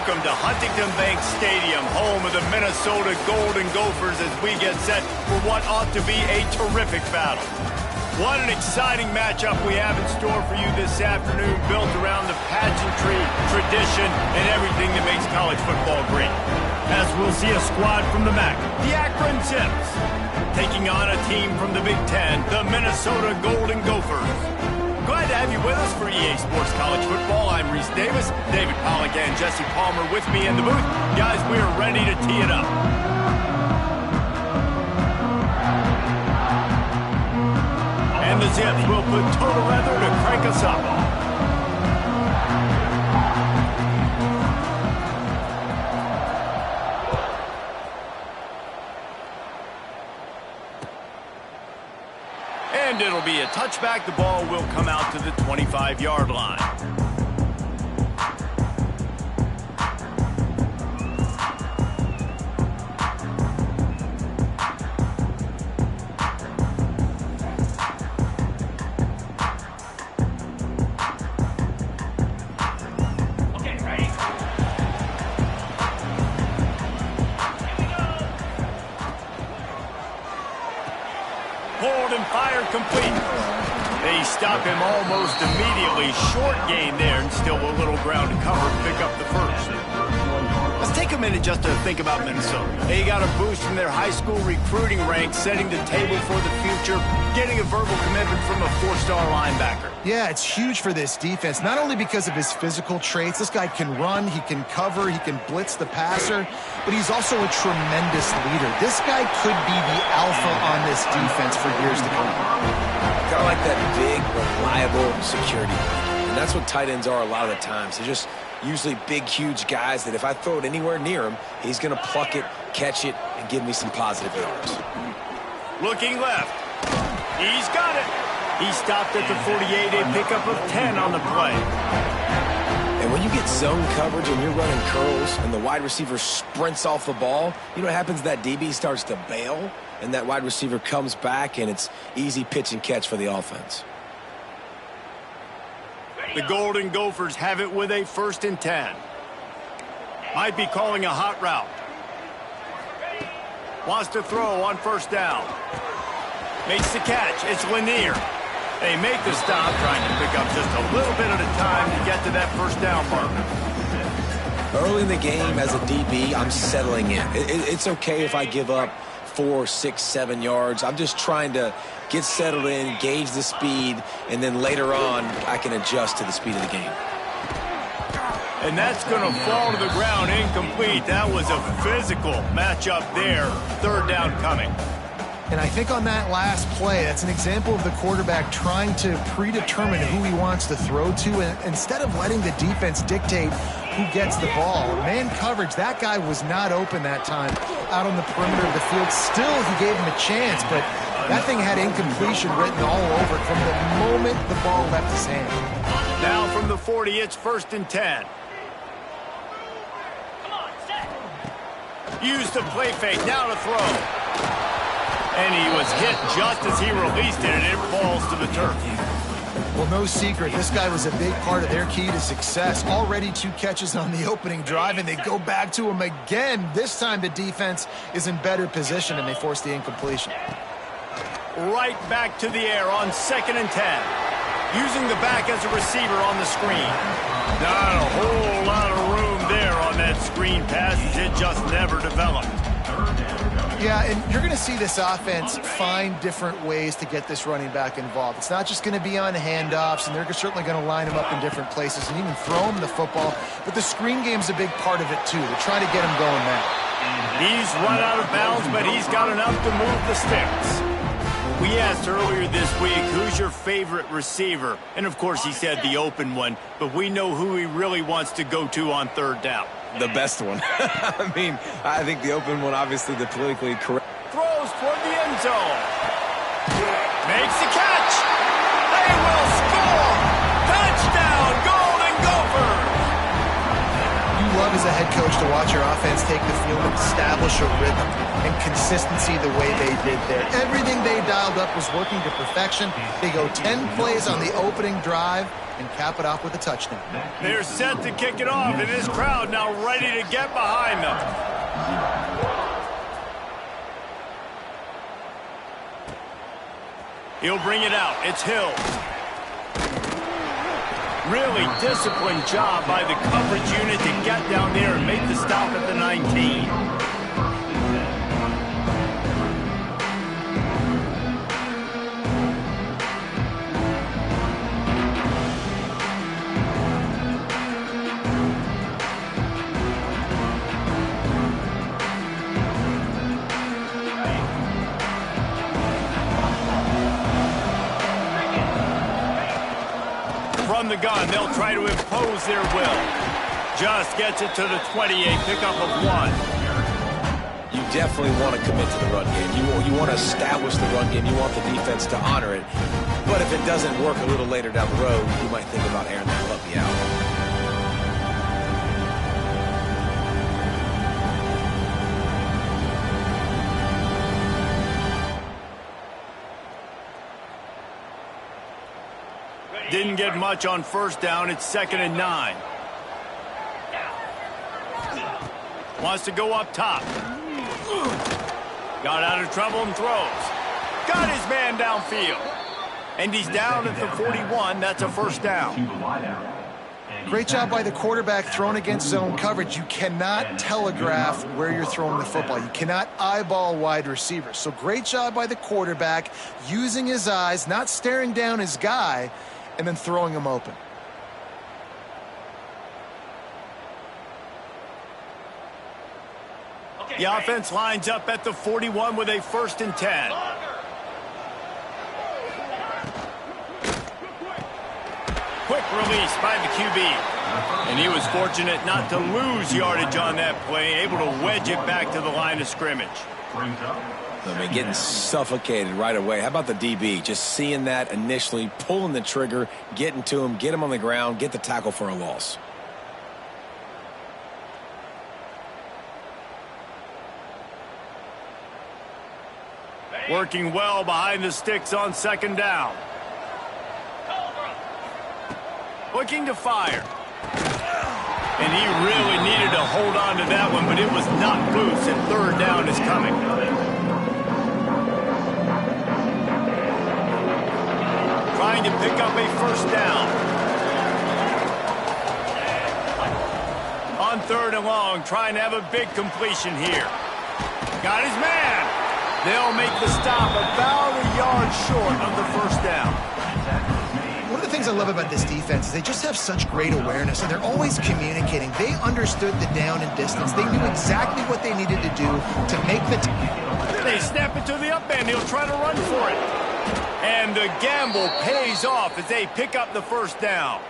Welcome to Huntington Bank Stadium, home of the Minnesota Golden Gophers, as we get set for what ought to be a terrific battle. What an exciting matchup we have in store for you this afternoon, built around the pageantry, tradition, and everything that makes college football great. As we'll see a squad from the MAC, the Akron Zips, taking on a team from the Big Ten, the Minnesota Golden Gophers. Glad to have you with us for EA Sports College Football. I'm Reese Davis, David Pollack and Jesse Palmer with me in the booth. Guys, we are ready to tee it up. And the Zips will put total leather to crank us up. And it'll be a touchback. The ball will come out to the 25-yard line. Okay, ready? Hold and fire complete. They stop him almost immediately. Short gain there, and still a little ground to cover to pick up the first. Let's take a minute just to think about Minnesota. They got a boost from their high school recruiting ranks, setting the table for the future, getting a verbal commitment from a four-star linebacker. Yeah, it's huge for this defense, not only because of his physical traits. This guy can run, he can cover, he can blitz the passer, but he's also a tremendous leader. This guy could be the alpha on this defense for years to come. Kind of like that big, reliable security blanket. And that's what tight ends are a lot of the times. They're just usually big, huge guys that if I throw it anywhere near him, he's going to pluck it, catch it, and give me some positive yards. Looking left. He's got it. He stopped at the 48, a pickup of 10 on the play. And when you get zone coverage and you're running curls and the wide receiver sprints off the ball, you know what happens? That DB starts to bail, and that wide receiver comes back, and it's easy pitch and catch for the offense. The Golden Gophers have it with a 1st and 10. Might be calling a hot route. Wants to throw on 1st down. Makes the catch. It's Lanier. They make the stop, trying to pick up just a little bit at a time to get to that 1st down mark. Early in the game, as a DB, I'm settling in. It's okay if I give up 4, 6, 7 yards. I'm just trying to get settled in, gauge the speed, and then later on, I can adjust to the speed of the game. And that's going to fall to the ground, incomplete. That was a physical matchup there. 3rd down coming. And I think on that last play, that's an example of the quarterback trying to predetermine who he wants to throw to, and instead of letting the defense dictate who gets the ball. Man coverage, that guy was not open that time out on the perimeter of the field. Still, he gave him a chance, but that thing had incompletion written all over it from the moment the ball left his hand. Now from the 40, it's 1st and 10. Use the play fake, now to throw. And he was hit just as he released it, and it falls to the turf. Well, no secret, this guy was a big part of their key to success. Already 2 catches on the opening drive, and they go back to him again. This time the defense is in better position, and they force the incompletion. Right back to the air on 2nd and 10. Using the back as a receiver on the screen. Not a whole lot of room there on that screen pass, as it just never developed. Yeah, and you're going to see this offense find different ways to get this running back involved. It's not just going to be on handoffs, and they're certainly going to line him up in different places and even throw him the football. But the screen game's a big part of it, too. They're trying to get him going now. He's run out of bounds, but he's got enough to move the sticks. We asked earlier this week, who's your favorite receiver? And, of course, he said the open one, but we know who he really wants to go to on 3rd down. The best one. I mean, I think the open one, obviously the politically correct. Throws toward the end zone. Makes the catch. They will score. Touchdown, Golden Gophers. You love as a head coach to watch your offense take the field and establish a rhythm and consistency the way they did there. Everything they dialed up was working to perfection. They go 10 plays on the opening drive and cap it off with a touchdown. They're set to kick it off, and this crowd now ready to get behind them. He'll bring it out. It's Hill. Really disciplined job by the coverage unit to get down there and make the stop at the 19. From the gun, they'll try to impose their will. Just gets it to the 28, pickup of 1. You definitely want to commit to the run game. You want to establish the run game. You want the defense to honor it. But if it doesn't work a little later down the road, you might think about airing that puppy out. Didn't get much on first down. It's 2nd and 9. Wants to go up top. Got out of trouble and throws. Got his man downfield. And he's down at the 41. That's a first down. Great job by the quarterback thrown against zone coverage. You cannot telegraph where you're throwing the football. You cannot eyeball wide receivers. So great job by the quarterback using his eyes, not staring down his guy, and then throwing him open. The offense lines up at the 41 with a 1st and 10. Quick release by the QB. And he was fortunate not to lose yardage on that play, able to wedge it back to the line of scrimmage. I mean, getting suffocated right away. How about the DB? Just seeing that initially, pulling the trigger, getting to him, get him on the ground, get the tackle for a loss. Working well behind the sticks on 2nd down. Looking to fire. And he really needed to hold on to that one, but it was knocked loose, and 3rd down is coming. Trying to pick up a 1st down. On 3rd and long, trying to have a big completion here. Got his man. They'll make the stop about a yard short of the 1st down. One of the things I love about this defense is they just have such great awareness, and they're always communicating. They understood the down and distance. They knew exactly what they needed to do to make the They snap it to the up end. He'll try to run for it. And the gamble pays off as they pick up the 1st down.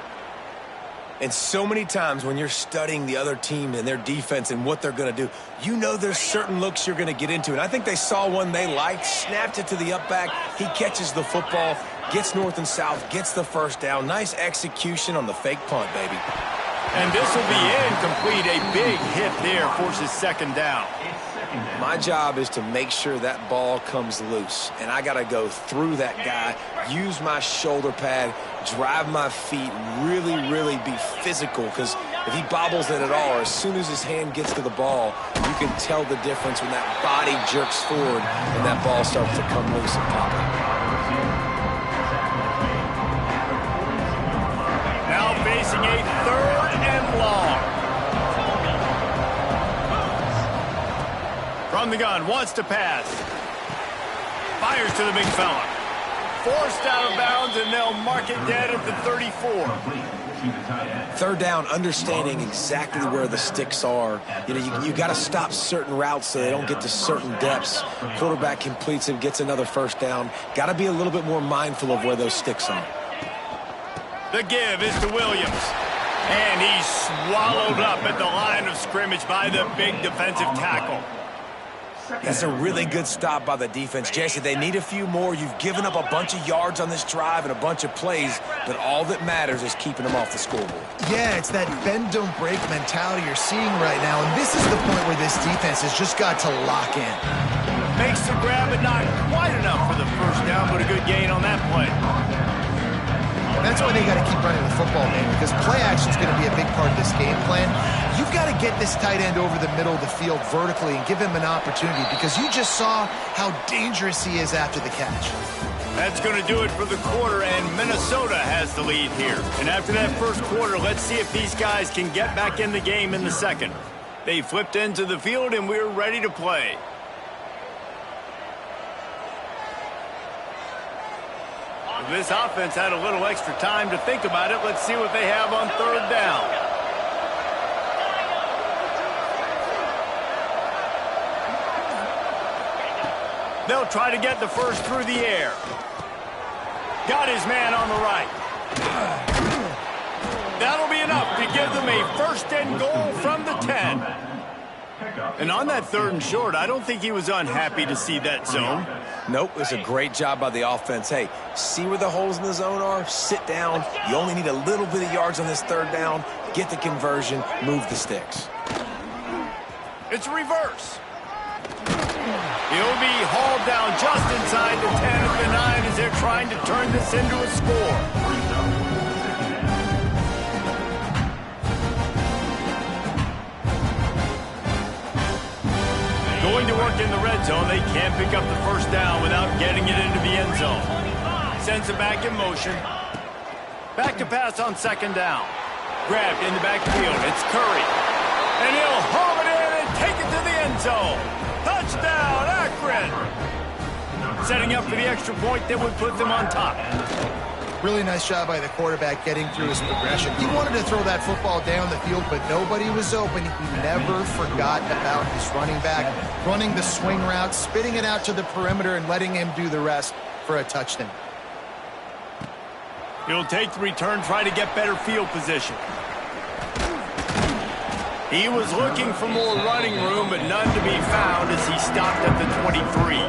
And so many times when you're studying the other team and their defense and what they're going to do, you know there's certain looks you're going to get into. And I think they saw one they liked, snapped it to the up back. He catches the football, gets north and south, gets the 1st down. Nice execution on the fake punt, baby. And this will be incomplete. A big hit there forces 2nd down. My job is to make sure that ball comes loose, and I got to go through that guy, use my shoulder pad, drive my feet, really, really be physical, because if he bobbles it at all, or as soon as his hand gets to the ball, you can tell the difference when that body jerks forward and that ball starts to come loose and pop out. Now facing a 3rd and long. From the gun, wants to pass. Fires to the big fella. Forced out of bounds, and they'll mark it dead at the 34. 3rd down, understanding exactly where the sticks are. You know, you got to stop certain routes so they don't get to certain depths. Quarterback completes it, gets another 1st down. Got to be a little bit more mindful of where those sticks are. The give is to Williams. And he's swallowed up at the line of scrimmage by the big defensive tackle. That's a really good stop by the defense. Jesse, they need a few more. You've given up a bunch of yards on this drive and a bunch of plays, but all that matters is keeping them off the scoreboard. Yeah, it's that bend, don't break mentality you're seeing right now, and this is the point where this defense has just got to lock in. Makes the grab, but not quite enough for the first down, but a good gain on that play. That's why they got to keep running the football, man, because play action is going to be a big part of this game plan. You've got to get this tight end over the middle of the field vertically and give him an opportunity, because you just saw how dangerous he is after the catch. That's going to do it for the quarter, and Minnesota has the lead here. And after that first quarter, let's see if these guys can get back in the game in the second. They flipped into the field, and we're ready to play. This offense had a little extra time to think about it. Let's see what they have on third down. They'll try to get the first through the air. Got his man on the right. That'll be enough to give them a first and goal from the 10. And on that third and short, I don't think he was unhappy to see that zone. Nope, it was a great job by the offense. Hey, see where the holes in the zone are? Sit down. You only need a little bit of yards on this third down. Get the conversion. Move the sticks. It's reverse. He'll be hauled down just inside the 10 at the 9 as they're trying to turn this into a score. Going to work in the red zone, they can't pick up the first down without getting it into the end zone. Sends it back in motion. Back to pass on second down. Grabbed in the backfield. It's Curry. And he'll haul it in and take it to the end zone. Touchdown, Akron! Setting up for the extra point that would put them on top. Really nice job by the quarterback getting through his progression. He wanted to throw that football down the field, but nobody was open. He never forgot about his running back, running the swing route, spitting it out to the perimeter, and letting him do the rest for a touchdown. He'll take the return, try to get better field position. He was looking for more running room, but none to be found as he stopped at the 23.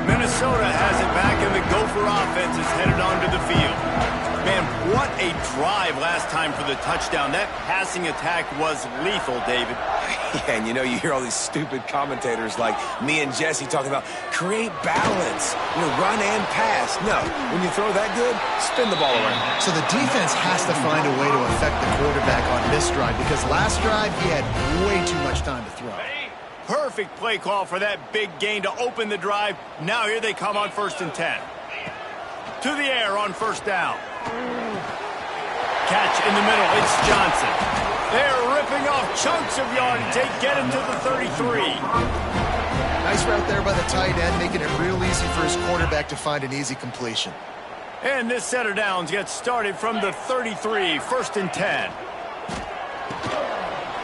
Minnesota has it back, and the Gopher offense is headed onto the field. Man, what a drive last time for the touchdown. That passing attack was lethal, David. Yeah, and you know, you hear all these stupid commentators like me and Jesse talking about create balance, run and pass. No, when you throw that good, spin the ball around. So the defense has to find a way to affect the quarterback on this drive, because last drive he had way too much time to throw. Perfect play call for that big gain to open the drive. Now here they come on 1st and 10. To the air on first down. Catch in the middle. It's Johnson. They're ripping off chunks of yardage. They get him to the 33. Nice route there by the tight end, making it real easy for his quarterback to find an easy completion. And this set of downs gets started from the 33. 1st and 10.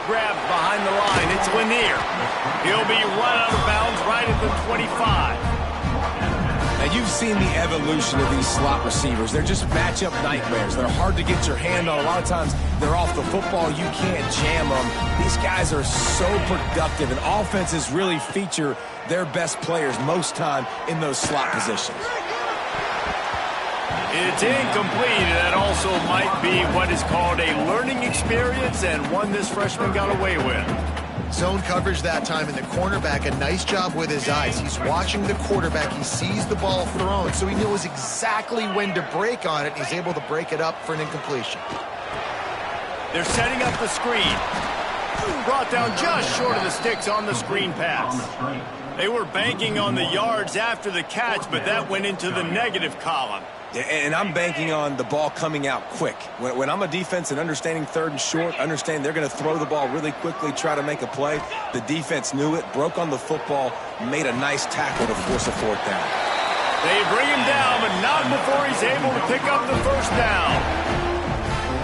Grabbed behind the line. It's Lanier. He'll be run out of bounds right at the 25. Now, you've seen the evolution of these slot receivers. They're just matchup nightmares. They're hard to get your hand on. A lot of times, they're off the football. You can't jam them. These guys are so productive, and offenses really feature their best players most time in those slot positions. It's incomplete, and that also might be what is called a learning experience, and one this freshman got away with. Zone coverage that time, and the cornerback, a nice job with his eyes. He's watching the quarterback. He sees the ball thrown, so he knows exactly when to break on it. He's able to break it up for an incompletion. They're setting up the screen. Brought down just short of the sticks on the screen pass. They were banking on the yards after the catch, but that went into the negative column. Yeah, and I'm banking on the ball coming out quick. When I'm a defense and understanding 3rd and short, understand they're going to throw the ball really quickly, try to make a play. The defense knew it, broke on the football, made a nice tackle to force a 4th down. They bring him down, but not before he's able to pick up the first down.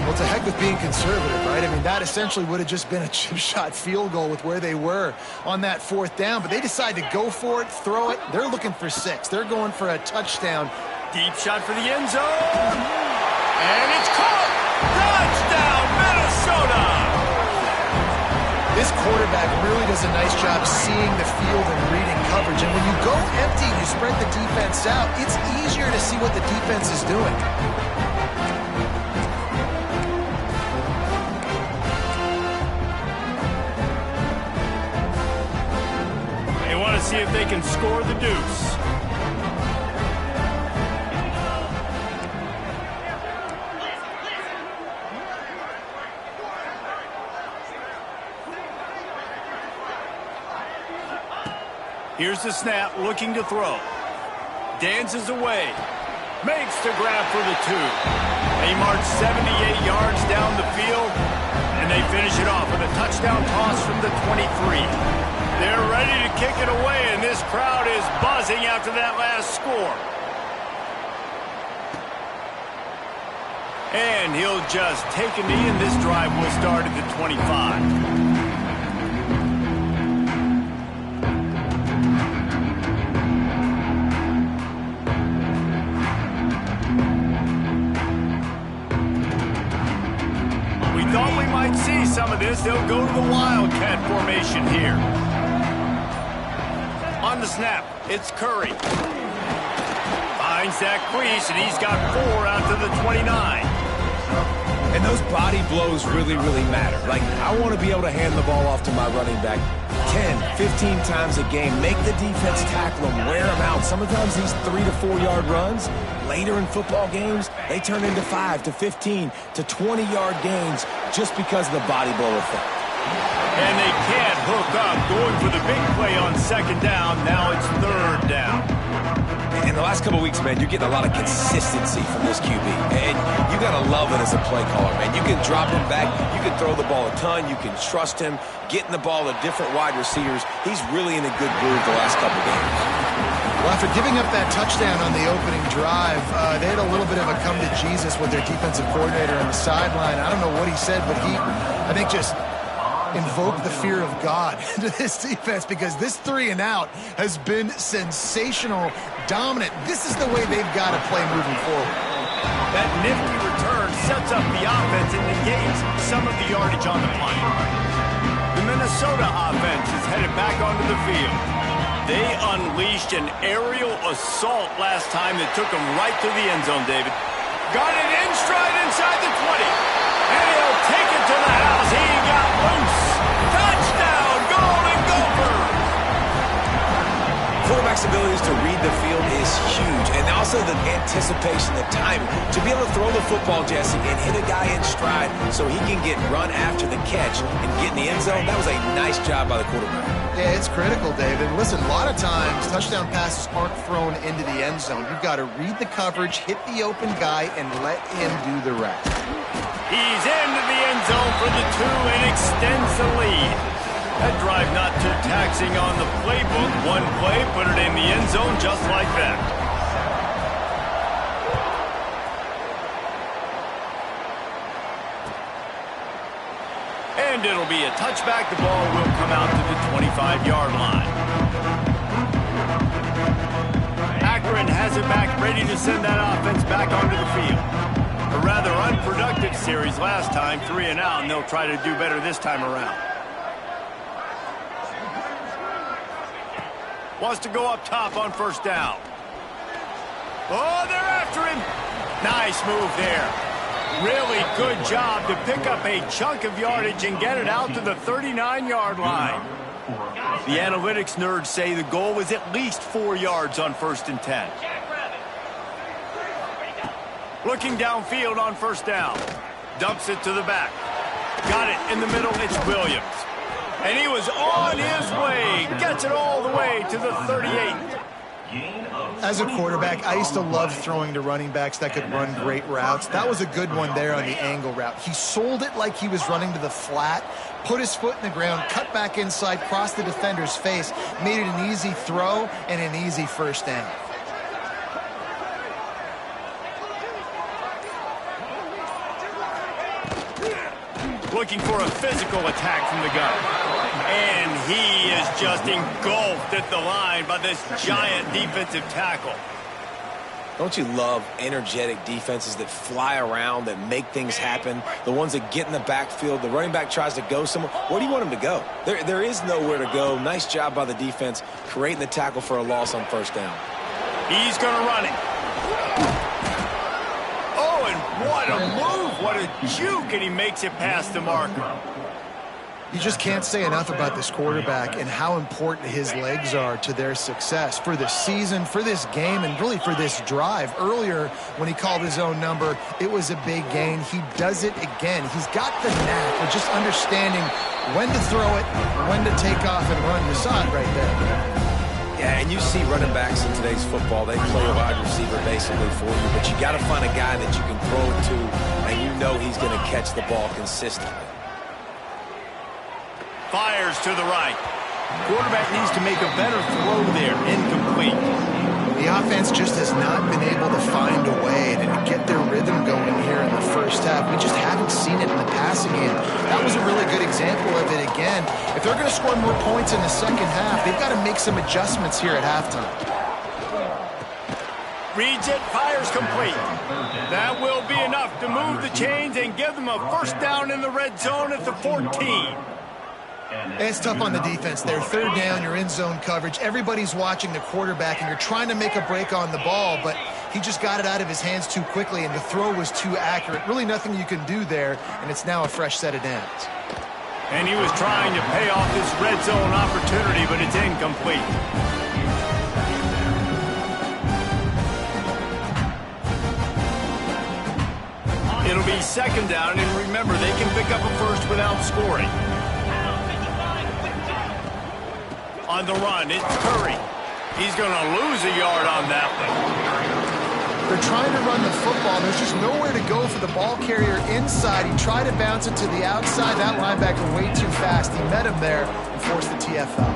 Well, it's a heck with being conservative, right? I mean, that essentially would have just been a chip shot field goal with where they were on that 4th down, but they decide to go for it, throw it. They're looking for 6. They're going for a touchdown. Deep shot for the end zone. And it's caught. Touchdown, Minnesota. This this quarterback really does a nice job seeing the field and reading coverage. And when you go empty, you spread the defense out, it's easier to see what the defense is doing. They want to see if they can score the deuce. Here's the snap, looking to throw. Dances away. Makes the grab for the 2. They march 78 yards down the field, and they finish it off with a touchdown toss from the 23. They're ready to kick it away, and this crowd is buzzing after that last score. And he'll just take a knee, and this drive will start at the 25. Thought we might see some of this. They'll go to the Wildcat formation here. On the snap, it's Curry. Finds that crease, and he's got 4 out to the 29. And those body blows really, really matter. Like, I want to be able to hand the ball off to my running back 10, 15 times a game. Make the defense tackle him, wear him out. Sometimes these 3 to 4 yard runs, later in football games, they turn into 5 to 15 to 20 yard gains just because of the body blow effect. And they can't hook up, going for the big play on 2nd down. Now it's 3rd down. In the last couple of weeks, man, you're getting a lot of consistency from this QB. And you got to love it as a play caller, man. You can drop him back. You can throw the ball a ton. You can trust him, getting the ball to different wide receivers. He's really in a good groove the last couple of games. Well, after giving up that touchdown on the opening drive, they had a little bit of a come-to-Jesus with their defensive coordinator on the sideline. I don't know what he said, but he, I think, just invoked the fear of God into this defense, because this 3 and out has been sensational, dominant. This is the way they've got to play moving forward. That nifty return sets up the offense and negates some of the yardage on the punt. The Minnesota offense is headed back onto the field. They unleashed an aerial assault last time that took them right to the end zone, David. Got it in stride inside the 20. And he'll take it to the house. He got loose. Touchdown, Golden Gophers! Quarterback's abilities to read the field is huge. And also the anticipation, the timing. To be able to throw the football, Jesse, and hit a guy in stride so he can get run after the catch and get in the end zone, that was a nice job by the quarterback. Yeah, it's critical, David. Listen, a lot of times touchdown passes aren't thrown into the end zone. You've got to read the coverage, hit the open guy, and let him do the rest. He's into the end zone for the 2 and extends the lead. That drive not too taxing on the playbook. One play, put it in the end zone just like that. And it'll be a touchback. The ball will come out to the 25-yard line. Akron has it back, ready to send that offense back onto the field. A rather unproductive series last time, 3 and out, and they'll try to do better this time around. Wants to go up top on 1st down. Oh, they're after him. Nice move there. Really good job to pick up a chunk of yardage and get it out to the 39-yard line. The analytics nerds say the goal was at least 4 yards on 1st and 10. Looking downfield on 1st down. Dumps it to the back. Got it in the middle. It's Williams. And he was on his way. Gets it all the way to the 38. As a quarterback, I used to love throwing to running backs that could run great routes. That was a good one there on the angle route. He sold it like he was running to the flat, put his foot in the ground, cut back inside, crossed the defender's face, made it an easy throw and an easy 1st down. Looking for a physical attack from the gun. And he is just engulfed at the line by this giant defensive tackle. Don't you love energetic defenses that fly around, that make things happen, the ones that get in the backfield? The running back tries to go somewhere. Where do you want him to go? There is nowhere to go. Nice job by the defense creating the tackle for a loss on first down. He's going to run it. Oh, and what a move. What a juke, and he makes it past the marker. You just can't say enough about this quarterback and how important his legs are to their success for the season, for this game, and really for this drive. Earlier, when he called his own number, it was a big gain. He does it again. He's got the knack of just understanding when to throw it, when to take off and run. You saw it right there. Yeah, and you see running backs in today's football, they play a wide receiver basically for you, but you got to find a guy that you can throw it to, and you know he's going to catch the ball consistently. Fires to the right. Quarterback needs to make a better throw there. Incomplete. The offense just has not been able to find a way to get their rhythm going here in the first half. We just haven't seen it in the passing game. That was a really good example of it again. If they're going to score more points in the second half, they've got to make some adjustments here at halftime. Reads it, fires complete. That will be enough to move the chains and give them a first down in the red zone at the 14. It's tough on the defense there. Third down, you're in zone coverage. Everybody's watching the quarterback, and you're trying to make a break on the ball, but he just got it out of his hands too quickly, and the throw was too accurate. Really nothing you can do there, and it's now a fresh set of downs. And he was trying to pay off this red zone opportunity, but it's incomplete. It'll be second down, and remember, they can pick up a first without scoring. On the run, it's Curry. He's going to lose a yard on that one. They're trying to run the football. There's just nowhere to go for the ball carrier inside. He tried to bounce it to the outside. That linebacker way too fast. He met him there and forced the TFL.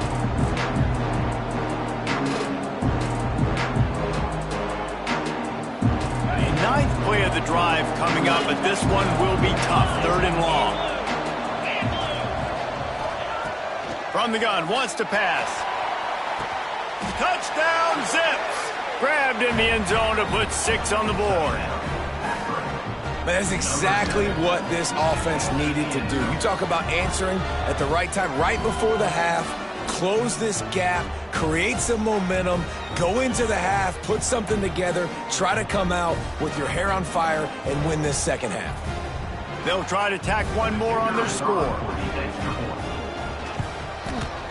The ninth play of the drive coming up, but this one will be tough. Third and long. From the gun, wants to pass. Touchdown, Zips. Grabbed in the end zone to put 6 on the board. That's exactly what this offense needed to do. You talk about answering at the right time, right before the half, close this gap, create some momentum, go into the half, put something together, try to come out with your hair on fire and win this second half. They'll try to tack one more on their score.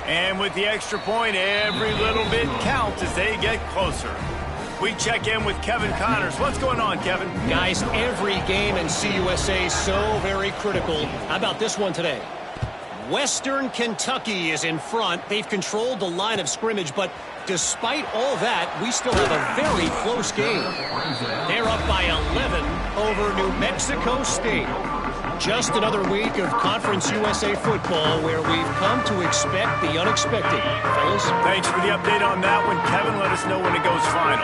And with the extra point, every little bit counts as they get closer. We check in with Kevin Connors. What's going on, Kevin? Guys, every game in CUSA is so very critical. How about this one today? Western Kentucky is in front. They've controlled the line of scrimmage, but despite all that, we still have a very close game. They're up by 11 over New Mexico State. Just another week of Conference USA football where we've come to expect the unexpected. Fellas? Thanks for the update on that one, Kevin. Let us know when it goes final.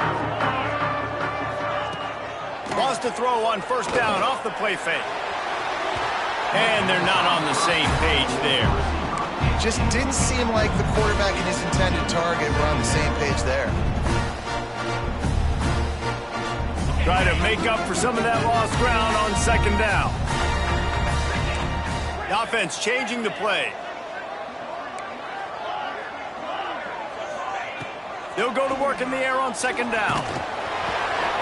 Lost a throw on first down off the play fake. And they're not on the same page there. Just didn't seem like the quarterback and his intended target were on the same page there. Try to make up for some of that lost ground on second down. The offense changing the play. They'll go to work in the air on second down.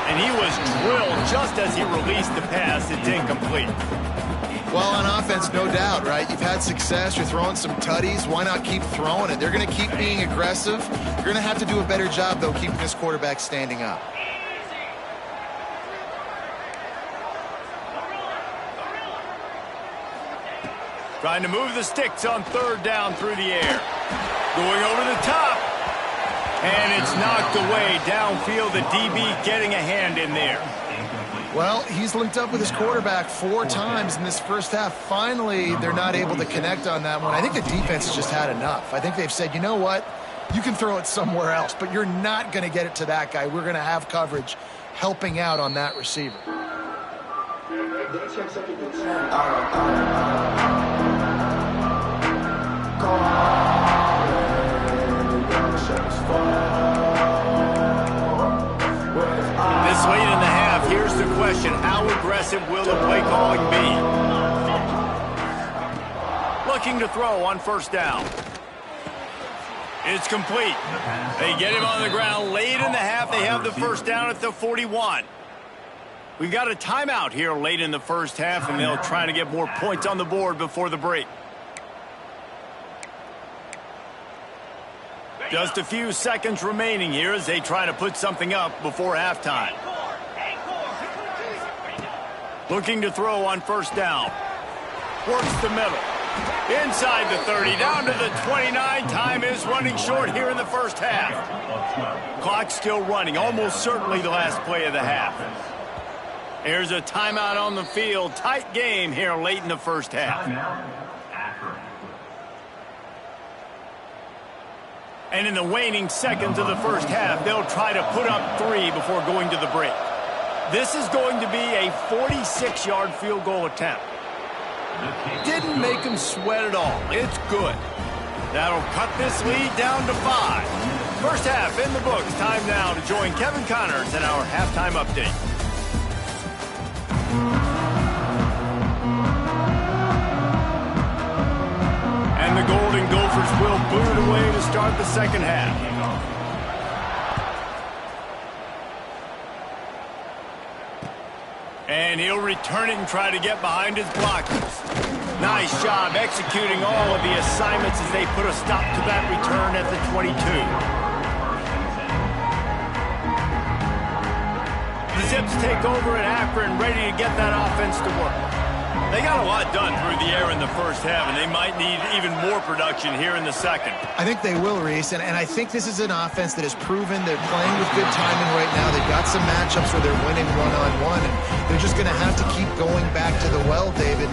And he was drilled just as he released the pass. It's incomplete. Well, on offense, no doubt, right? You've had success. You're throwing some tutties. Why not keep throwing it? They're going to keep being aggressive. You're going to have to do a better job, though, keeping this quarterback standing up. Trying to move the sticks on third down through the air. Going over the top. And it's knocked away downfield. The DB getting a hand in there. Well, he's linked up with his quarterback 4 times in this first half. Finally, they're not able to connect on that one. I think the defense has just had enough. I think they've said, you know what? You can throw it somewhere else, but you're not going to get it to that guy. We're going to have coverage helping out on that receiver. This looking to throw on first down. It's complete. They get him on the ground late in the half. They have the first down at the 41. We've got a timeout here late in the first half, and they'll try to get more points on the board before the break. Just a few seconds remaining here as they try to put something up before halftime. Looking to throw on first down. Works the middle. Inside the 30, down to the 29. Time is running short here in the first half. Clock's still running, almost certainly the last play of the half. Here's a timeout on the field. Tight game here late in the first half. And in the waning seconds of the first half, they'll try to put up 3 before going to the break. This is going to be a 46-yard field goal attempt. Didn't make him sweat at all. It's good. That'll cut this lead down to 5. First half in the books. Time now to join Kevin Connors in our halftime update. And the Golden Gophers will boot it away to start the second half. And he'll return it and try to get behind his blockers. Nice job executing all of the assignments as they put a stop to that return at the 22. The Zips take over at Akron, ready to get that offense to work. They got a lot done through the air in the first half, and they might need even more production here in the second. I think they will, Reese, and I think this is an offense that has proven they're playing with good timing right now. They've got some matchups where they're winning one-on-one, and they're just going to have to keep going back to the well, David,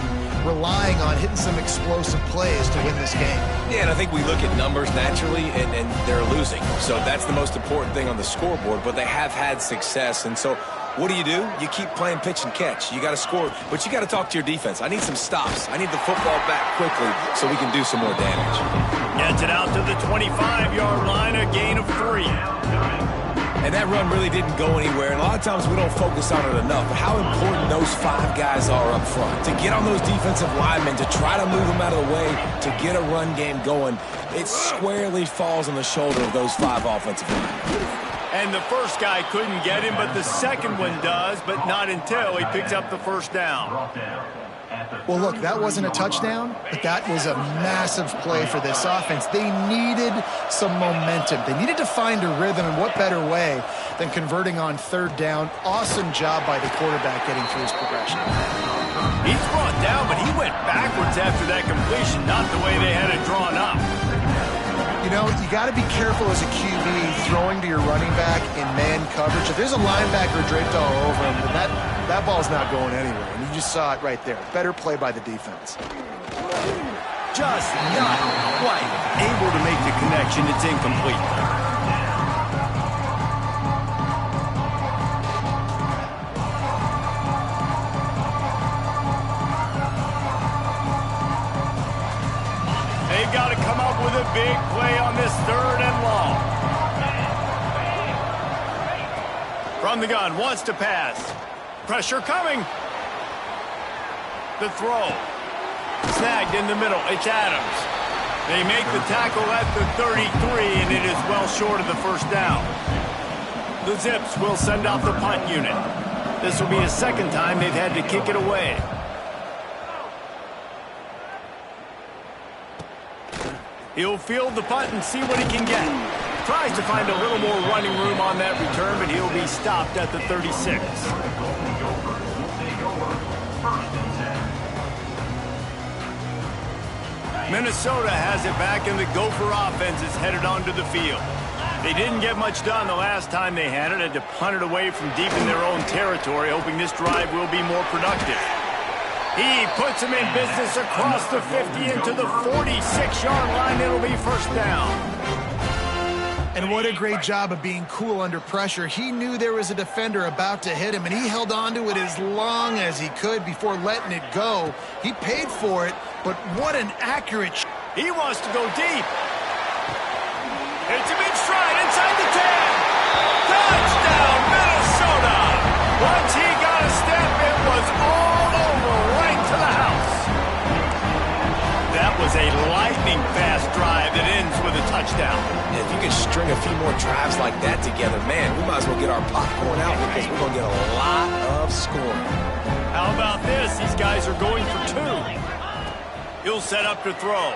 relying on hitting some explosive plays to win this game. Yeah, and I think we look at numbers naturally, and they're losing. So that's the most important thing on the scoreboard, but they have had success, and so what do? You keep playing pitch and catch. You got to score, but you got to talk to your defense. I need some stops. I need the football back quickly so we can do some more damage. Gets it out to the 25-yard line, a gain of 3. And that run really didn't go anywhere, and a lot of times we don't focus on it enough, but how important those 5 guys are up front. To get on those defensive linemen, to try to move them out of the way, to get a run game going, it squarely falls on the shoulder of those 5 offensive linemen. And the first guy couldn't get him, but the second one does, but not until he picks up the first down. Well, look, that wasn't a touchdown, but that was a massive play for this offense. They needed some momentum. They needed to find a rhythm, and what better way than converting on third down. Awesome job by the quarterback getting through his progression. He's brought down, but he went backwards after that completion, not the way they had it drawn up. You know, you got to be careful as a QB throwing to your running back in man coverage. If there's a linebacker draped all over him, then that ball's not going anywhere. And you just saw it right there. Better play by the defense. Just not quite able to make the connection. It's incomplete. They've got to come up with a big play on this 3rd and long. From the gun, wants to pass. Pressure coming. The throw. Snagged in the middle. It's Adams. They make the tackle at the 33, and it is well short of the first down. The Zips will send out the punt unit. This will be a second time they've had to kick it away. He'll field the punt and see what he can get. Tries to find a little more running room on that return, but he'll be stopped at the 36. Minnesota has it back, and the Gopher offense is headed onto the field. They didn't get much done the last time they had it. Had to punt it away from deep in their own territory, hoping this drive will be more productive. He puts him in business across the 50 into the 46-yard line. It'll be first down. And what a great job of being cool under pressure. He knew there was a defender about to hit him, and he held on to it as long as he could before letting it go. He paid for it, but what an accurate shot. He wants to go deep. It's a big stride inside the 10. Touchdown, Minnesota. Once he got a step, it was all over right to the house. That was was a lightning-fast drive that ends with a touchdown. If you could string a few more drives like that together, man, we might as well get our popcorn out because we're going to get a lot of scoring. How about this? These guys are going for 2. He'll set up to throw.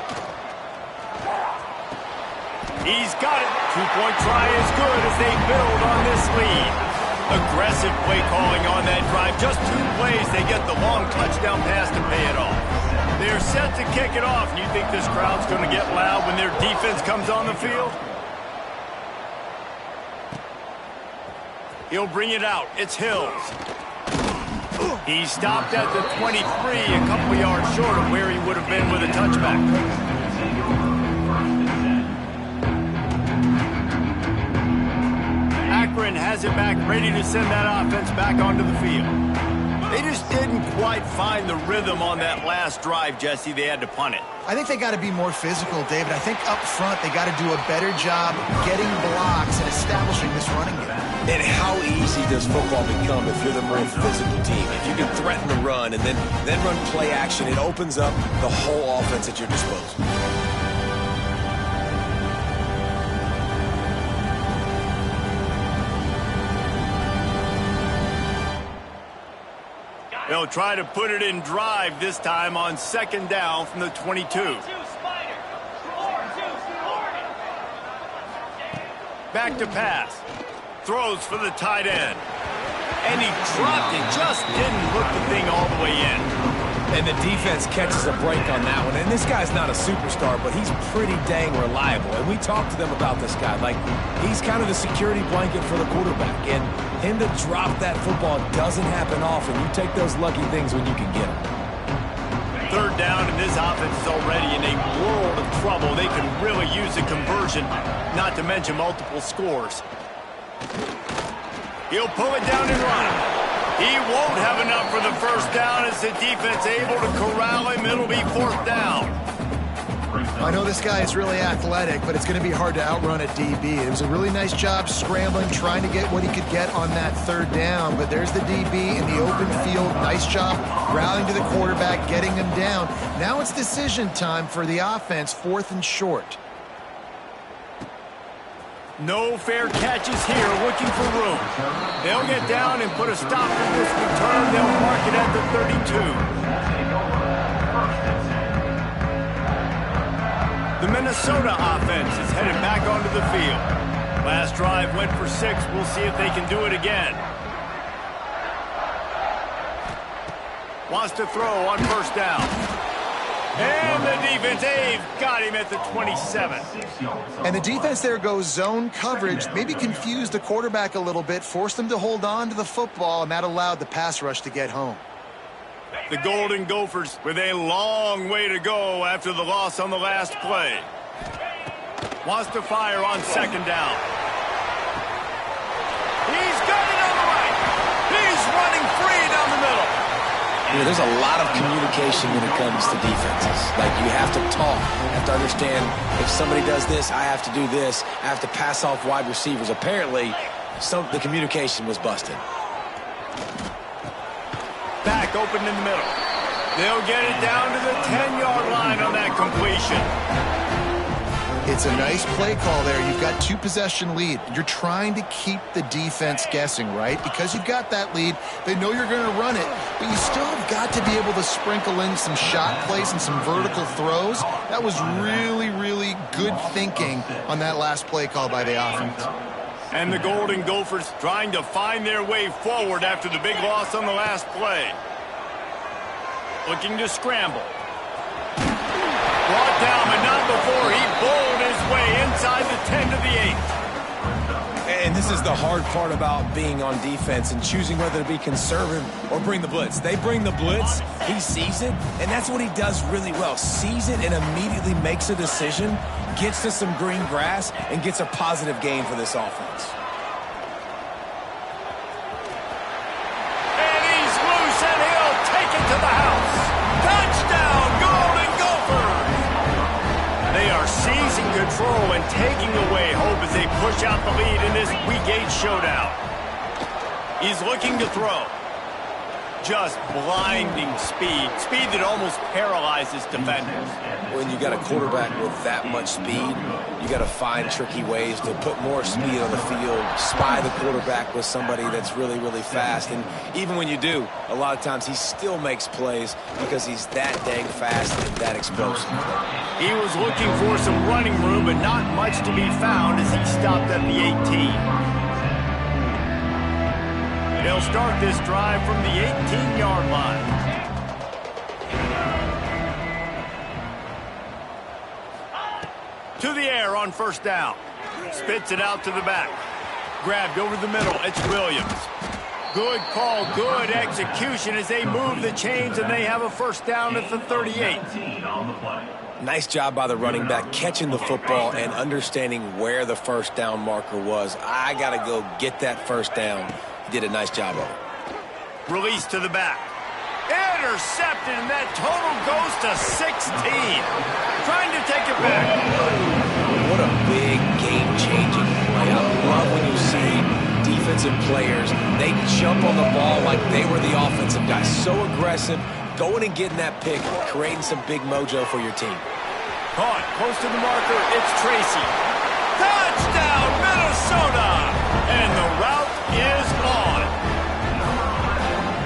He's got it. 2-point try is good as they build on this lead. Aggressive play calling on that drive. Just 2 plays, they get the long touchdown pass to pay it off. They're set to kick it off. And you think this crowd's going to get loud when their defense comes on the field? He'll bring it out. It's Hills. He stopped at the 23, a couple yards short of where he would have been with a touchback. Akron has it back, ready to send that offense back onto the field. They just didn't quite find the rhythm on that last drive, Jesse. They had to punt it. I think they got to be more physical, David. I think up front they got to do a better job getting blocks and establishing this running game. And how easy does football become if you're the more physical team? If you can threaten the run and then run play action, it opens up the whole offense at your disposal. They'll try to put it in drive this time on 2nd down from the 22. Back to pass. Throws for the tight end. And he dropped it. Just didn't look the thing all the way in. And the defense catches a break on that one. And this guy's not a superstar, but he's pretty dang reliable. And we talked to them about this guy. Like, he's kind of the security blanket for the quarterback. And him to drop that football doesn't happen often. You take those lucky things when you can get them. 3rd down, and this offense is already in a world of trouble. They can really use a conversion, not to mention multiple scores. He'll pull it down and run. He won't have enough for the 1st down as the defense able to corral him. It'll be 4th down. I know this guy is really athletic, but it's going to be hard to outrun a DB. It was a really nice job scrambling, trying to get what he could get on that 3rd down. But there's the DB in the open field. Nice job rallying to the quarterback, getting him down. Now it's decision time for the offense, 4th and short. No fair catches here, looking for room. They'll get down and put a stop to this return. They'll mark it at the 32. The Minnesota offense is headed back onto the field. Last drive went for 6. We'll see if they can do it again. Wants to throw on 1st down. And the defense, they've got him at the 27. And the defense there goes zone coverage, maybe confused the quarterback a little bit, forced him to hold on to the football, and that allowed the pass rush to get home. The Golden Gophers with a long way to go after the loss on the last play. Wants to fire on 2nd down. He's got it on the right. He's running free down the middle. You know, there's a lot of communication when it comes to defenses. Like, you have to talk. You have to understand if somebody does this, I have to do this. I have to pass off wide receivers. Apparently, the communication was busted. Back open in the middle. They'll get it down to the 10-yard line on that completion. It's a nice play call there. You've got 2-possession lead. You're trying to keep the defense guessing, right? Because you've got that lead, they know you're going to run it, but you still have got to be able to sprinkle in some shot plays and some vertical throws. That was really, really good thinking on that last play call by the offense. And the Golden Gophers trying to find their way forward after the big loss on the last play. Looking to scramble. Brought down, but not before he bowled his way inside the 10 to the 8. And this is the hard part about being on defense and choosing whether to be conservative or bring the blitz. They bring the blitz, he sees it, and that's what he does really well. Sees it and immediately makes a decision, gets to some green grass, and gets a positive gain for this offense. And he's loose, and he'll take it to the house. Touchdown, Golden Gophers! They are seizing control and taking away hope as they push out the lead in this Week 8 showdown. He's looking to throw. just blinding speed. Speed that almost paralyzes defenders. When you got a quarterback with that much speed, you got to find tricky ways to put more speed on the field, spy the quarterback with somebody that's really, really fast. And even when you do, a lot of times he still makes plays because he's that dang fast and that explosive. He was looking for some running room, but not much to be found as he stopped at the 18. They'll start this drive from the 18-yard line. To the air on first down. Spits it out to the back. Grabbed over the middle. It's Williams. Good call, good execution as they move the chains, and they have a first down at the 38. Nice job by the running back catching the football and understanding where the first down marker was. I got to go get that first down. He did a nice job of it. Release to the back. Intercepted, and that total goes to 16. Trying to take it back. What a big game-changing play. I love when you see defensive players, they jump on the ball like they were the offensive guys. So aggressive, going and getting that pick, creating some big mojo for your team. Caught, close to the marker, it's Tracy. Touchdown, Minnesota! And the route is on.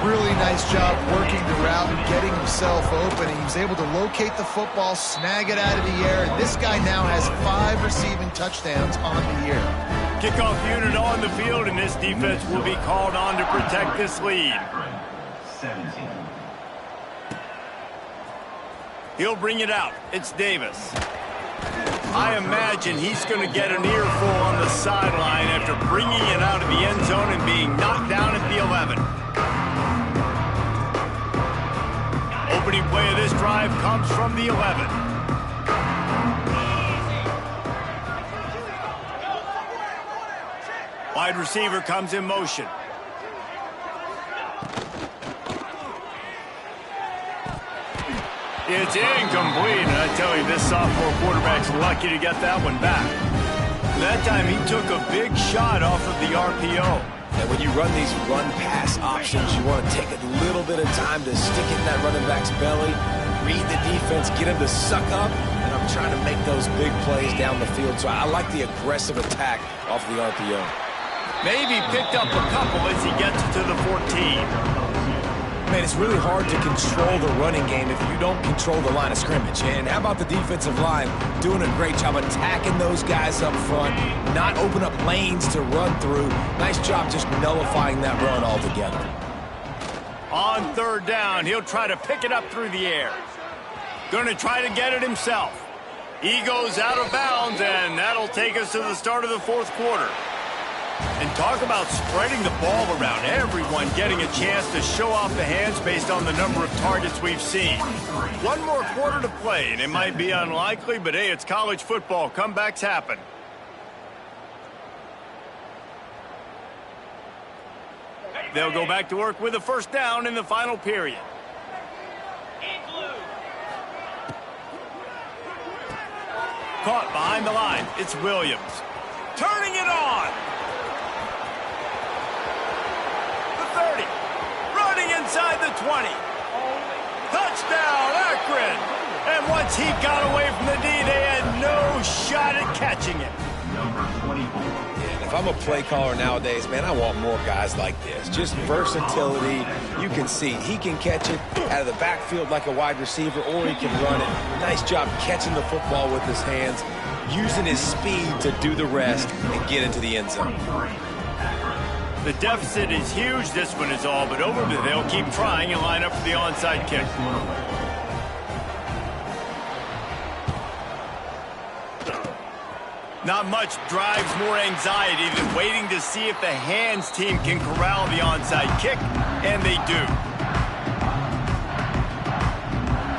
Really nice job working the route and getting himself open. He was able to locate the football, snag it out of the air, and this guy now has 5 receiving touchdowns on the year. Kickoff unit on the field, and this defense will be called on to protect this lead. He'll bring it out. It's Davis. I imagine he's going to get an earful on the sideline after bringing it out of the end zone and being knocked down at the 11. Opening play of this drive comes from the 11. Wide receiver comes in motion. It's incomplete, and I tell you, this sophomore quarterback's lucky to get that one back. That time he took a big shot off of the RPO. And when you run these run-pass options, you want to take a little bit of time to stick it in that running back's belly, read the defense, get him to suck up, and I'm trying to make those big plays down the field. So I like the aggressive attack off the RPO. Maybe picked up a couple as he gets to the 14. Man, it's really hard to control the running game if you don't control the line of scrimmage. And how about the defensive line doing a great job attacking those guys up front, not open up lanes to run through. Nice job just nullifying that run altogether. On third down, he'll try to pick it up through the air. Going to try to get it himself. He goes out of bounds, and that'll take us to the start of the fourth quarter. And talk about spreading the ball around. Everyone getting a chance to show off the hands based on the number of targets we've seen. One more quarter to play, and it might be unlikely, but hey, it's college football. Comebacks happen. They'll go back to work with a first down in the final period. Caught behind the line. It's Williams. Turning it on. 30, running inside the 20. Touchdown, Akron. And once he got away from the D, they had no shot at catching it. Yeah, if I'm a play caller nowadays, man, I want more guys like this. Just versatility. You can see he can catch it out of the backfield like a wide receiver, or he can run it. Nice job catching the football with his hands, using his speed to do the rest and get into the end zone. The deficit is huge. This one is all but over, but they'll keep trying and line up for the onside kick. Not much drives more anxiety than waiting to see if the hands team can corral the onside kick, and they do.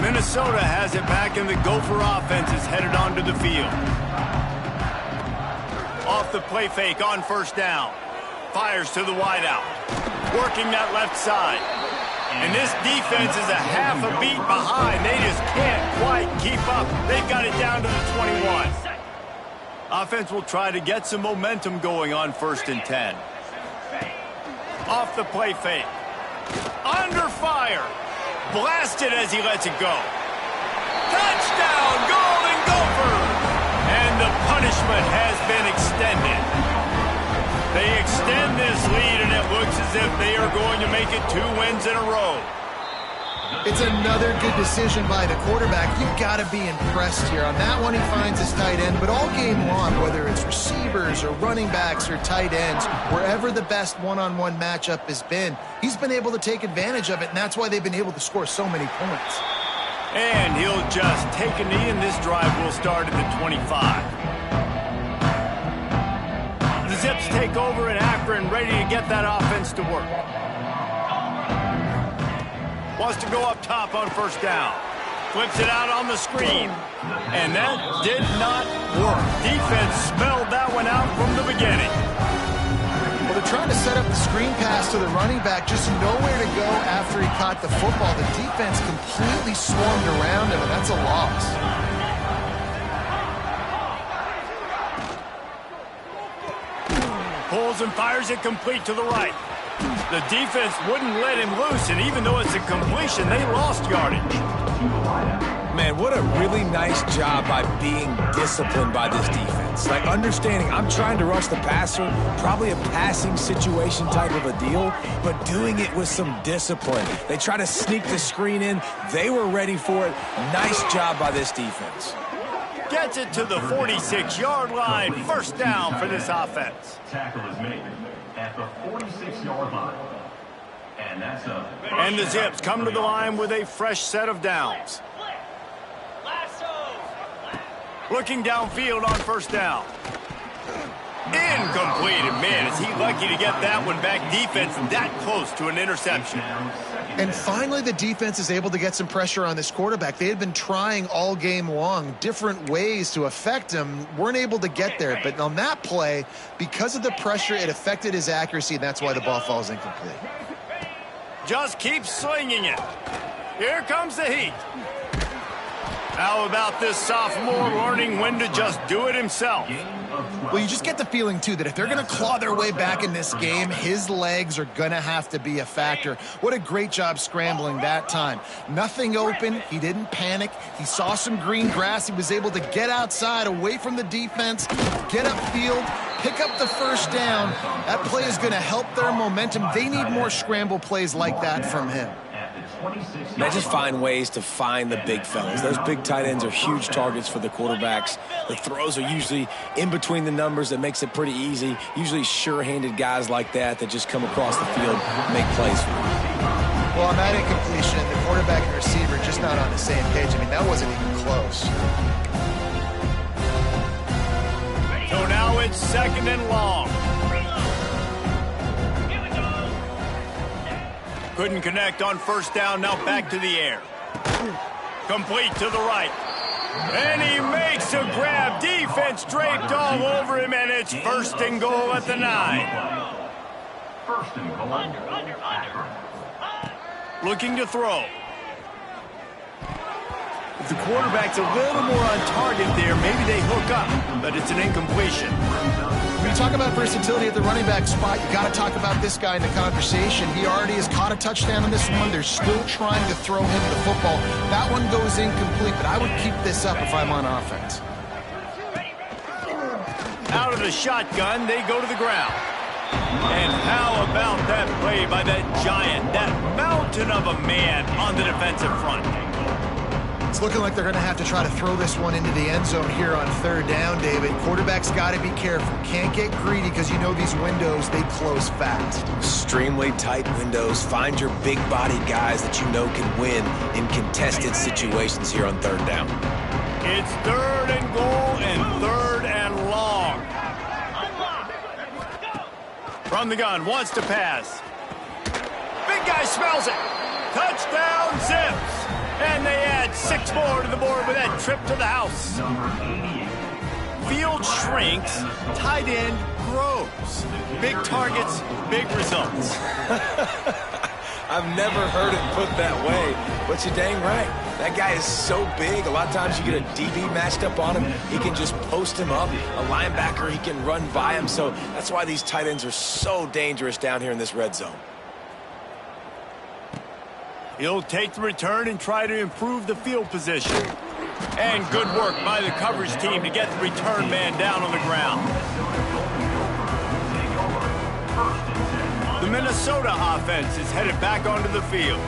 Minnesota has it back, and the Gopher offense is headed onto the field. Off the play fake on first down. Fires to the wideout, working that left side. And this defense is a half a beat behind. They just can't quite keep up. They've got it down to the 21. Offense will try to get some momentum going on 1st and 10. Off the play fake. Under fire. Blasted as he lets it go. Touchdown, Golden Gophers! And the punishment has been extended. They extend this lead, and it looks as if they are going to make it 2 wins in a row. It's another good decision by the quarterback. You've got to be impressed here. On that one, he finds his tight end, but all game long, whether it's receivers or running backs or tight ends, wherever the best one-on-one matchup has been, he's been able to take advantage of it, and that's why they've been able to score so many points. And he'll just take a knee, and this drive will start at the 25. The Zips take over in Akron, ready to get that offense to work. Wants to go up top on first down. Flips it out on the screen. And that did not work. Defense smelled that one out from the beginning. Well, they're trying to set up the screen pass to the running back, just nowhere to go after he caught the football. The defense completely swarmed around him, and that's a loss. Pulls and fires it complete to the right. The defense wouldn't let him loose, and even though it's a completion, they lost yardage. Man, what a really nice job by being disciplined by this defense. Like, understanding I'm trying to rush the passer, probably a passing situation type of a deal, but doing it with some discipline. They try to sneak the screen in. They were ready for it. Nice job by this defense. Gets it to the 46-yard line. First down for this offense. Tackle is made at the 46-yard line. And that's up. And the Zips come to the line with a fresh set of downs. Looking downfield on first down. Incomplete. And man, is he lucky to get that one back. Defense that close to an interception. And finally, the defense is able to get some pressure on this quarterback. They had been trying all game long different ways to affect him. Weren't able to get there. But on that play, because of the pressure, it affected his accuracy, and that's why the ball falls incomplete. Just keep slinging it. Here comes the heat. How about this sophomore learning when to just do it himself? Well, you just get the feeling, too, that if they're going to claw their way back in this game, his legs are going to have to be a factor. What a great job scrambling that time. Nothing open. He didn't panic. He saw some green grass. He was able to get outside, away from the defense, get upfield, pick up the first down. That play is going to help their momentum. They need more scramble plays like that from him. They just find ways to find the big fellas. Those big tight ends are huge targets for the quarterbacks. The throws are usually in between the numbers. That makes it pretty easy. Usually sure-handed guys like that just come across the field and make plays for them. Well, on that incompletion, the quarterback and receiver just not on the same page. I mean, that wasn't even close. So now it's second and long. Couldn't connect on first down. Now back to the air. Complete to the right. And he makes a grab. Defense draped all over him, and it's first and goal at the 9. First and goal. Looking to throw. If the quarterback's a little more on target there, maybe they hook up, but it's an incompletion. When you talk about versatility at the running back spot, you got to talk about this guy in the conversation. He already has caught a touchdown on this one. They're still trying to throw him the football. That one goes incomplete, but I would keep this up if I'm on offense. Out of the shotgun, they go to the ground. And how about that play by that giant, that mountain of a man on the defensive front? It's looking like they're going to have to try to throw this one into the end zone here on third down, David. Quarterback's got to be careful. Can't get greedy because you know these windows, they close fast. Extremely tight windows. Find your big body guys that you know can win in contested situations here on third down. It's third and goal and third and long. From the gun, wants to pass. Big guy smells it. Touchdown, Zips. And they add 6 more to the board with that trip to the house. Field shrinks, tight end grows. Big targets, big results. I've never heard it put that way, but you're dang right. That guy is so big. A lot of times you get a DB matched up on him. He can just post him up. A linebacker, he can run by him. So that's why these tight ends are so dangerous down here in this red zone. He'll take the return and try to improve the field position. And good work by the coverage team to get the return man down on the ground. The Minnesota offense is headed back onto the field.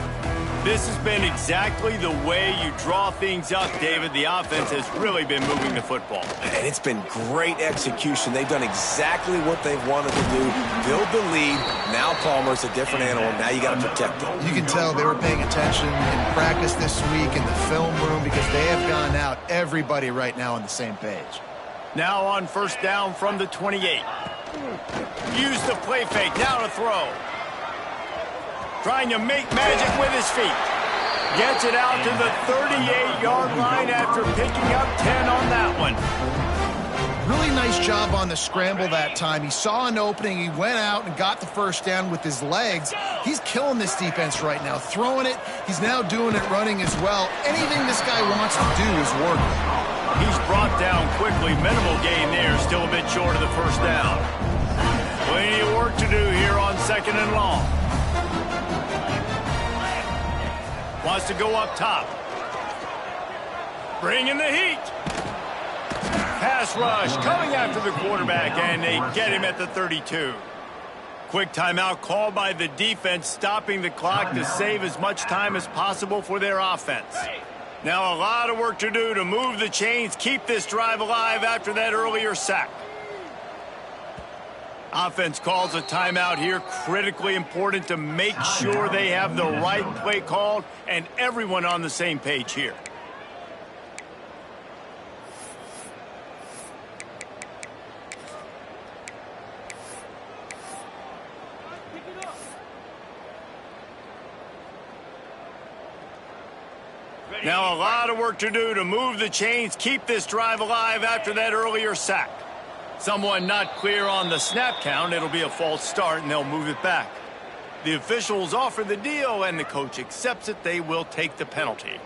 This has been exactly the way you draw things up, David. The offense has really been moving the football. And it's been great execution. They've done exactly what they've wanted to do. Build the lead. Now Palmer's a different animal. Now you got to protect him. You can tell they were paying attention in practice this week in the film room because they have gone out, everybody right now on the same page. Now on first down from the 28. Use the play fake. Now to throw. Trying to make magic with his feet. Gets it out to the 38-yard line after picking up 10 on that one. Really nice job on the scramble that time. He saw an opening. He went out and got the first down with his legs. He's killing this defense right now. Throwing it. He's now doing it running as well. Anything this guy wants to do is working. He's brought down quickly. Minimal gain there. Still a bit short of the first down. Plenty of work to do here on second and long. Wants to go up top. Bringing the heat. Pass rush coming after the quarterback, and they get him at the 32. Quick timeout called by the defense, stopping the clock to save as much time as possible for their offense. Now a lot of work to do to move the chains, keep this drive alive after that earlier sack. Offense calls a timeout here. Critically important to make sure they have the right play called and everyone on the same page here. Now a lot of work to do to move the chains, keep this drive alive after that earlier sack. Someone not clear on the snap count. It'll be a false start, and they'll move it back. The officials offer the deal, and the coach accepts it. They will take the penalty.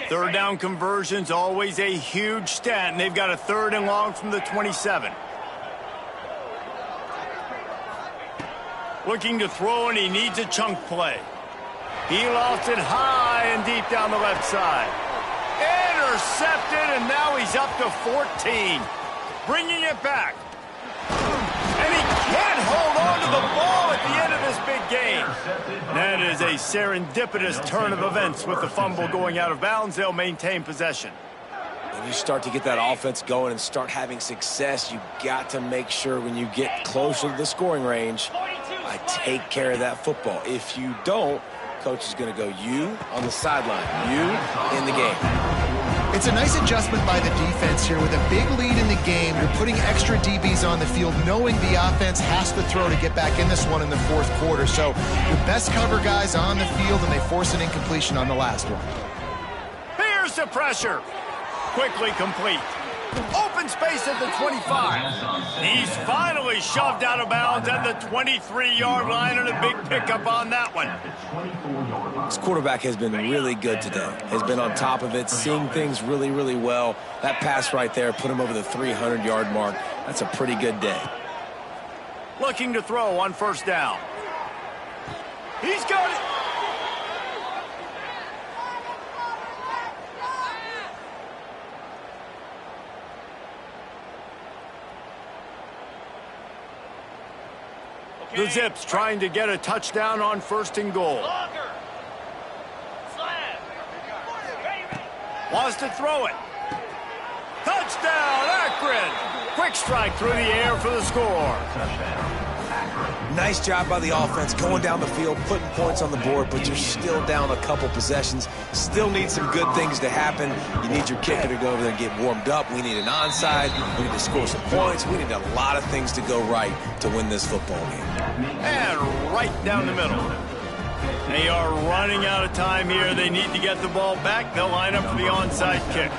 Third down conversion's always a huge stat, and they've got a third and long from the 27. Looking to throw, and he needs a chunk play. He lost it high and deep down the left side. Intercepted, and now he's up to 14. Bringing it back. And he can't hold on to the ball at the end of this big game. That is a serendipitous turn of events with the fumble going out of bounds. They'll maintain possession. When you start to get that offense going and start having success, you got to make sure when you get closer to the scoring range, I take care of that football. If you don't, coach is going to go, you on the sideline, you in the game. It's a nice adjustment by the defense here. With a big lead in the game, you're putting extra DBs on the field, knowing the offense has to throw to get back in this one in the fourth quarter. So your best cover guys on the field, and they force an incompletion on the last one. Here's the pressure. Quickly complete. Open space at the 25. He's finally shoved out of bounds at the 23-yard line, and a big pickup on that one. This quarterback has been really good today. Has been on top of it, seeing things really, really well. That pass right there put him over the 300-yard mark. That's a pretty good day. Looking to throw on first down. He's got it. The Zips trying to get a touchdown on first and goal. Wants to throw it. Touchdown, Akron! Quick strike through the air for the score. Nice job by the offense going down the field, putting points on the board, but you're still down a couple possessions. Still need some good things to happen. You need your kicker to go over there and get warmed up. We need an onside. We need to score some points. We need a lot of things to go right to win this football game. And right down the middle. They are running out of time here. They need to get the ball back. They'll line up for the onside kick.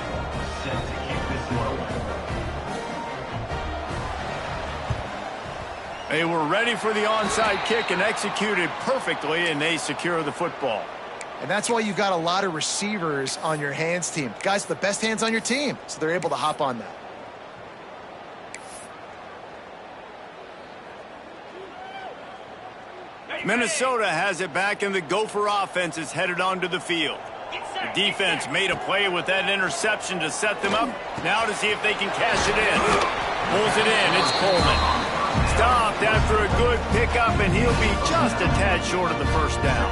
They were ready for the onside kick and executed perfectly, and they secure the football. And that's why you got a lot of receivers on your hands team. Guys, the best hands on your team, so they're able to hop on that. Minnesota has it back, and the Gopher offense is headed onto the field. The defense made a play with that interception to set them up. Now to see if they can cash it in. Pulls it in. It's Coleman. Stopped after a good pickup, and he'll be just a tad short of the first down.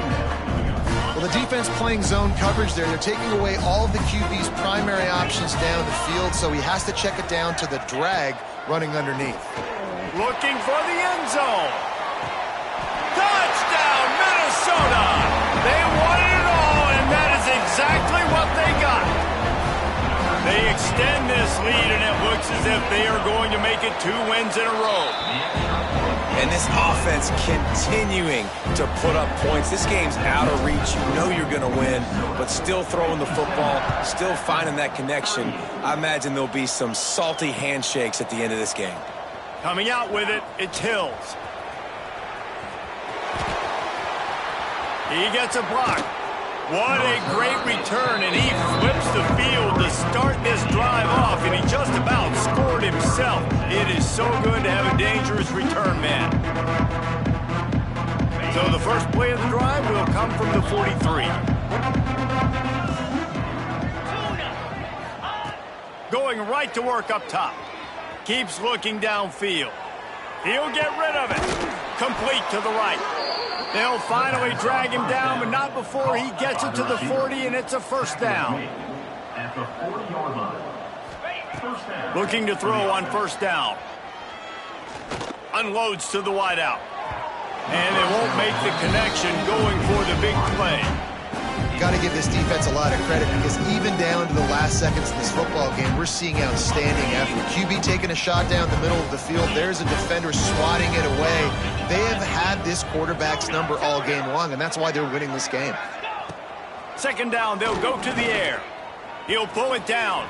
Well, the defense playing zone coverage there. They're taking away all of the QB's primary options down the field, so he has to check it down to the drag running underneath. Looking for the end zone. Touchdown, Minnesota! They wanted it all, and that is exactly what they got. They extend this lead, and it looks as if they are going to make it 2 wins in a row. And this offense continuing to put up points. This game's out of reach. You know you're going to win, but still throwing the football, still finding that connection. I imagine there'll be some salty handshakes at the end of this game. Coming out with it, it's Hills. He gets a block. What a great return, and he flips the field to start this drive off, and he just about scored himself. It is so good to have a dangerous return man. So the first play of the drive will come from the 43. Going right to work up top. Keeps looking downfield. He'll get rid of it. Complete to the right. They'll finally drag him down, but not before he gets it to the 40, and it's a first down. At the 40-yard line. First down. Looking to throw on first down. Unloads to the wideout. And they won't make the connection going for the big play. Got to give this defense a lot of credit, because even down to the last seconds of this football game, we're seeing outstanding effort. QB taking a shot down the middle of the field. There's a defender swatting it away. They have had this quarterback's number all game long, and that's why they're winning this game. Second down, they'll go to the air. He'll pull it down.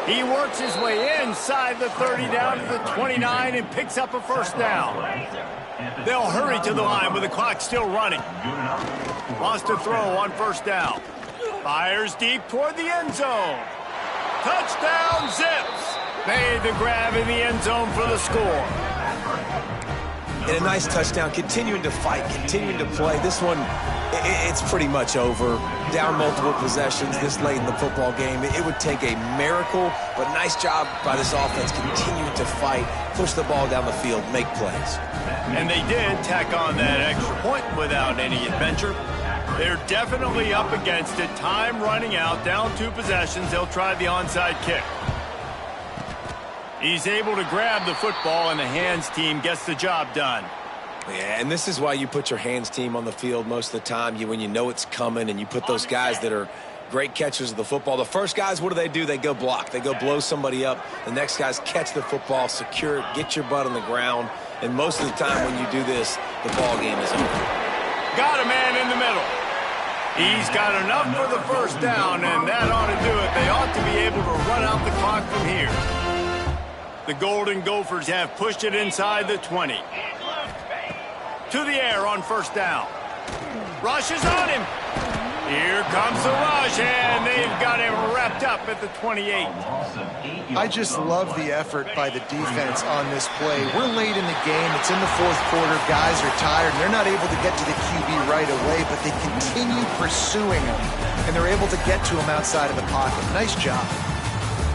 He works his way inside the 30 down to the 29 and picks up a first down. They'll hurry to the line with the clock still running. Lost a throw on first down. Fires deep toward the end zone. Touchdown, Zips. Made the grab in the end zone for the score. And a nice touchdown, continuing to fight, continuing to play. This one, it's pretty much over. Down multiple possessions this late in the football game. It would take a miracle, but nice job by this offense continuing to fight, push the ball down the field, make plays. And they did tack on that extra point without any adventure. They're definitely up against it. Time running out, down 2 possessions. They'll try the onside kick. He's able to grab the football, and the hands team gets the job done. Yeah, and this is why you put your hands team on the field most of the time. When you know it's coming, and you put those guys that are great catchers of the football. The first guys, what do? They go block. They go blow somebody up. The next guys catch the football, secure it, get your butt on the ground. And most of the time when you do this, the ball game is over. Got a man in the middle. He's got enough for the first down, and that ought to do it. They ought to be able to run out the clock from here. The Golden Gophers have pushed it inside the 20. To the air on first down. Rush is on him. Here comes the rush, and they've got him wrapped up at the 28. I just love the effort by the defense on this play. We're late in the game. It's in the fourth quarter. Guys are tired, and they're not able to get to the QB right away, but they continue pursuing him, and they're able to get to him outside of the pocket. Nice job.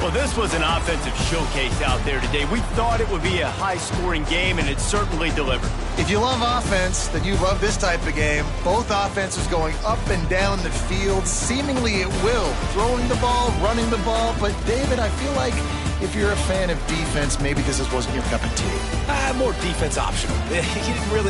Well, this was an offensive showcase out there today. We thought it would be a high-scoring game, and it certainly delivered. If you love offense, then you love this type of game. Both offenses going up and down the field, seemingly at will. Throwing the ball, running the ball. But, David, I feel like if you're a fan of defense, maybe this wasn't your cup of tea. More defense optional. He didn't really